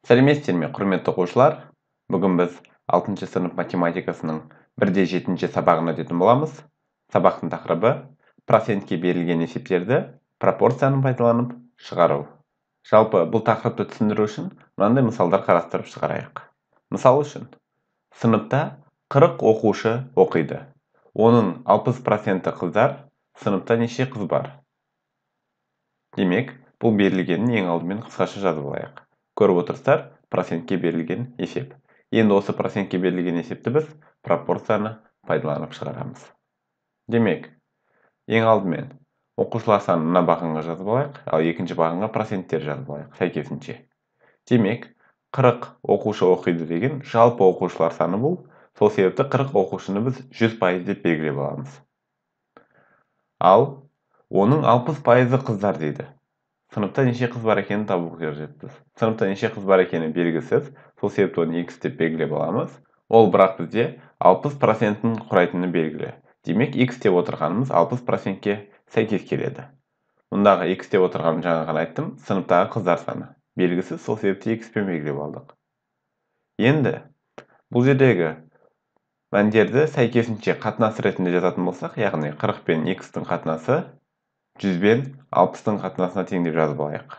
Сәлеметсіздер ме, құрметті оқушылар? Бүгін біз 6 сынып математикасының 1-7 сабағына өтетін боламыз. Сабақтың тақырыбы процентке берілген есептерді пропорцияны пайдаланып шығару. Жалпы бұл тақырыпты түсіндіру үшін мынандай мысалдар қарастырып шығарайық. Мысал үшін, сыныпта 40 оқушы оқиды. Оның 60% қыздар, сыныпта неше қыз бар? Демек, бұл берілгенін ең алдымен қысқаша жазып алайық. Көріп отырсыздар, процентке берілген есеп. Енді осы процентке берілген есепті біз пропорцияны пайдаланып шығарамыз. Демек, ең алдымен оқушылар санын мына бағанға жазып алайық, ал екінші бағанға проценттер жазып алайық, сәйкесінше. Демек, 40 оқушы оқиды деген жалпы оқушылар саны бұл. Сол себепті 40 оқушыны біз 100% деп белгілеп аламыз. Ал оның 60% қыздар дейді. Сыныпта неше қыз бар екенін табу қажетпіз. Сыныпта неше қыз бар екені белгісіз, сол себепті оны x деп белгілеп аламыз. Ол бірақ бізде 60%-ның құрайтыны белгілі. Демек, x деп отырғанымыз 60%-ке сәйкес келеді. Мұндағы x деп отырғанын жаңа ғана айттым, сыныптағы қыздар саны. Белгісіз, сол себепті x-пен белгілеп алдық. Енді бұл жердегі мәндерді сәйкесінше қатынас ретінде жазатын болсақ, яғни 40 пен x-тің қатынасы 100 бен 60-тың қатынасына тең деп жазып алайық.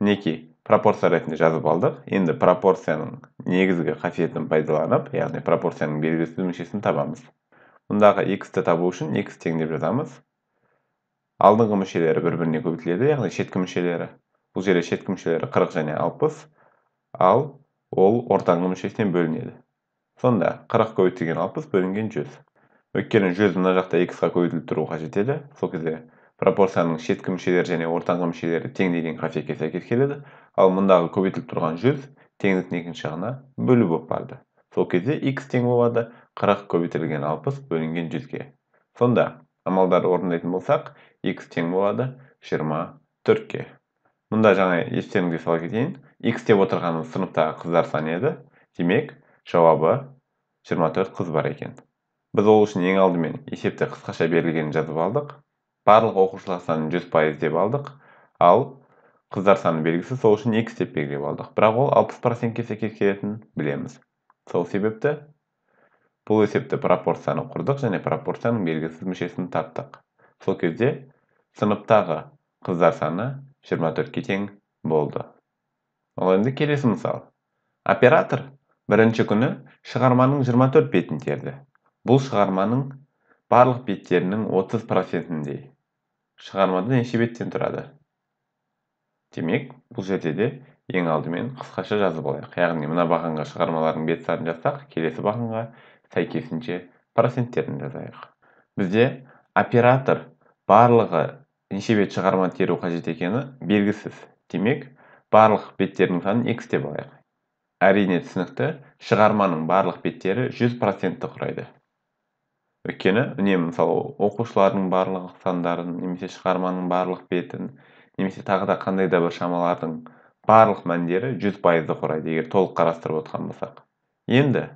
Мінекей, пропорция ретінде жазып алдық. Енді пропорцияның негізгі қасиетін пайдаланып, яғни пропорцияның белгісіз мүшесін табамыз. Мұндағы x-ті табу үшін x тең деп жазамыз. Алдыңғы мүшелері бір-біріне көбейтіледі, яғни шеткі мүшелері. Бұл жерде шеткі мүшелері 40 және 60, ал ол ортаңғы мүшесінен бөлінеді. Сонда 40 көбейтілген 60 бөлінген 100. Өйткені 100 мына жақта x-ға көбейтіліп тұру қажет еді. Сол кезде пропорцияның шеткі мүшелері және ортаңғы мүшелері тең деген қасиетке сәйкес келеді. Ал мұндағы көбейтіліп тұрған 100 теңдіктің екінші жағына бөлу болып барды. Сол кезде x тең болады 40 көбейтілген 60 бөлінген 100-ге. Сонда амалдарды орындайтын болсақ, x тең болады 24-ке. Мұнда жаңа естеріңізге сала кетейін, x деп отырғанымыз сыныптағы қыздар саны еді. Демек, жауабы 24 қыз бар екен. Біз ол үшін ең алдымен есепті қысқаша берілгенін жазып алдық. Барлық оқушылар санын 100% деп алдық, ал қыздар саны белгісіз, сол үшін x деп белгілеп алдық. Бірақ ол 60%-ке сәйкес келетінін білеміз. Сол себепті бұл есепті пропорцияны құрдық және пропорцияның белгісіз мүшесін таптық. Сол кезде сыныптағы қыздар саны 24-ке тең болды. Ал енді келесі мысал. Оператор бірінші күні шығарманың 24 бетін терді. Бұл шығарманың барлық беттерінің 30%-індей. Шығармада неше беттен тұрады? Демек, бұл жерде де ең алдымен қысқаша жазып алайық. Яғни, мына бағанға шығармалардың бет санын жазсақ, келесі бағанға сәйкесінше проценттерін жазайық. Бізде оператор барлығы неше бет шығарма теру қажет екені белгісіз. Демек, барлық беттердің санын x деп алайық. Әрине түсінікті, шығарманың барлық беттері 100%-ті құрайды. Өйткені, үнемі мысалы оқушылардың барлық сандарын, немесе шығарманың барлық бетін, немесе тағы да қандай да бір шамалардың барлық мәндері 100%-ді құрайды, егер толық қарастырып отырған болсақ. Енді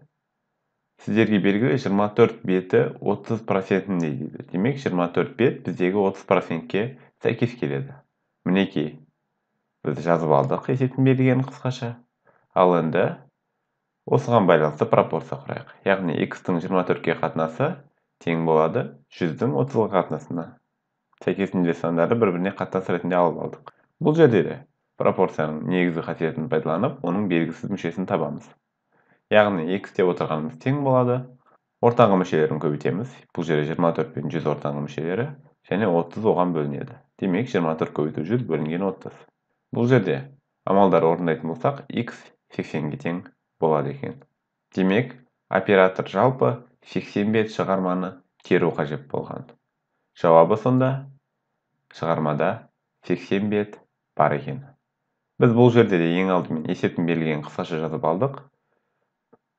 сіздерге белгілі 24 беті 30%-індей дейді. Демек, 24 бет біздегі 30%-ке сәйкес келеді. Мінекей, біз жазып алдық есептің берілгенін қысқаша. Ал енді осыған байланысты пропорция құрайық. Яғни, x-тің 24-ке қатынасы тең болады 100-дің 30-ға қатынасына. Сәйкесінше сандарды бір-біріне қатынас ретінде алып алдық. Бұл жерде де пропорцияның негізгі қасиетін пайдаланып, оның белгісіз мүшесін табамыз. Яғни, x деп отырғанымыз тең болады. Ортаңғы мүшелерін көбейтеміз. Бұл жерде 24 пен 100 ортаңғы мүшелері, және 30 оған бөлінеді. Демек, 24 көбейту 100 бөлінген 30. Бұл жерде амалдар орындайтын болсақ, x 80-ге тең болады екен. Демек, оператор жалпы 80 бет шығарманы теру қажет болған. Жауабы сонда шығармада 80 бет бар екен. Біз бұл жерде де ең алдымен есептің берілгенін қысқаша жазып алдық.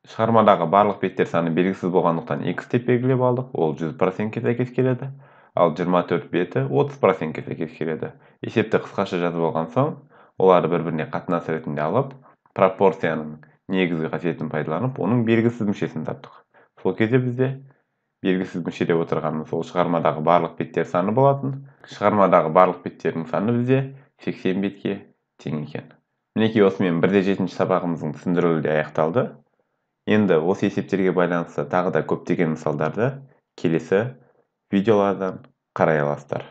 Шығармадағы барлық беттер саны белгісіз болғандықтан x деп белгілеп алдық. Ол 100%-ке сәйкес келеді. Ал 24 беті 30%-ке сәйкес келеді. Есепті қысқаша жазып алған соң, оларды бір-біріне қатынас ретінде алып, пропорцияның негізгі қасиетін пайдаланып, оның белгісіз мүшесін таптық. Сол кезде бізде белгісіз мүше деп отырғанымыз ол шығармадағы барлық беттер саны болатын. Шығармадағы барлық беттердің саны бізде 80 бетке тең екен. Мінекей осымен 1-7 сабағымыздың түсіндірілуі де аяқталды. Енді осы есептерге байланысты тағы да көптеген мысалдарды келесі видеолардан қарай аласыздар.